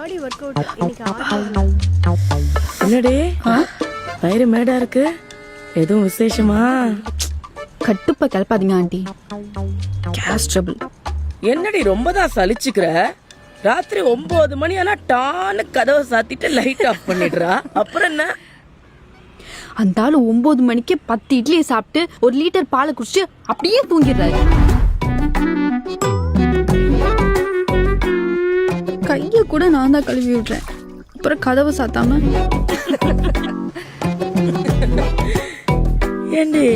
பாடி work out இன்னைக்கு என்னடி வயிறு மேடா இருக்கு, எதுவும் விசேஷமா? கட்டுப்ப கிளப்பாதீங்க ஆண்டி, கேஸ் ட்ரபிள். என்னடி ரொம்ப தான் சலிச்சுக்கிற? ராத்திரி 9 மணி ஆனா டான்னு கதவை சாத்திட்டு லைட் ஆஃப் பண்ணிடுறா. அப்புறம் என்ன? அந்த ஆளு 9 மணிக்கு 10 இட்லியை சாப்பிட்டு 1 லிட்டர் பாலை குடிச்சு அப்படியே தூங்கிடுறாரு. கைய கூட நான் தான் கழுவி விடுறேன், அப்புறம் கதவை சாத்தாம. ஏண்டி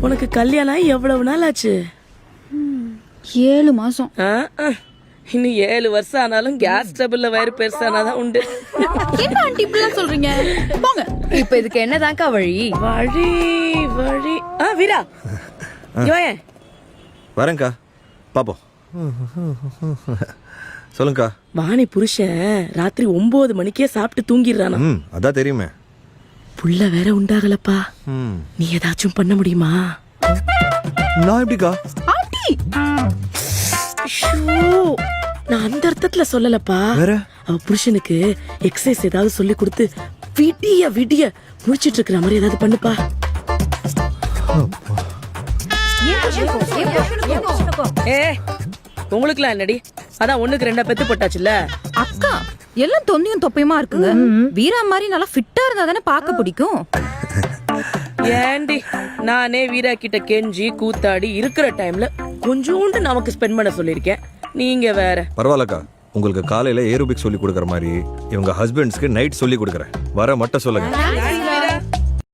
உனக்கு கல்யாணம் எவ்வளவு நாள் ஆச்சு? 7 மாசம். இன்னும் 7 வருஷம் ஆனாலும் கேஸ் ட்ரபிள்ல வயிறு பெருசானாதான் உண்டு. என்ன ஆண்டி இப்படிலாம் சொல்றீங்க? போங்க. இப்ப இதுக்கு என்னதான்க்கா வழி? வழி வழி வீரா ஏன் வரேங்க்கா, பாப்போம். சொல்லுங்கக்கா. வாணி புருஷன் ராத்திரி 9 மணிக்கே சாப்பிட்டு தூங்கிடுறானா. அதான் தெரியுமே. புள்ள வேற உண்டாகலப்பா. நீ ஏதாச்சும் பண்ண முடியுமா? நான் எப்படிக்கா? ஆண்டி நான் அந்த அர்த்தத்துல சொல்லலப்பா. வேற? அவ புருஷனுக்கு எக்ஸசைஸ் ஏதாவது சொல்லி கொடுத்து விடிய விடிய முடிச்சிட்டு இருக்கிற மாதிரி ஏதாவது பண்ணுப்பா. உங்களுக்குலாம் என்னடி, அதான் 1க்கு 2 பெத்து போட்டாச்சுல்ல. அக்கா எல்லாம் தொந்தியும் தொப்பையுமா இருக்குங்க. வீரா மாதிரி நல்லா ஃபிட்டா இருந்தா தானே பார்க்க பிடிக்கும். ஏண்டி நானே வீரா கிட்ட கெஞ்சி கூத்தாடி இருக்கிற டைம்ல கொஞ்சோண்டு நமக்கு ஸ்பெண்ட் பண்ண சொல்லிருக்கேன். நீங்க வேற. பரவாயில்லக்கா, உங்களுக்கு காலையில ஏரோபிக் சொல்லி கொடுக்கற மாதிரி இவங்க ஹஸ்பண்ட்ஸ்க்கு நைட் சொல்லி கொடுக்கறேன். வர மட்டும் சொல்லுங்க.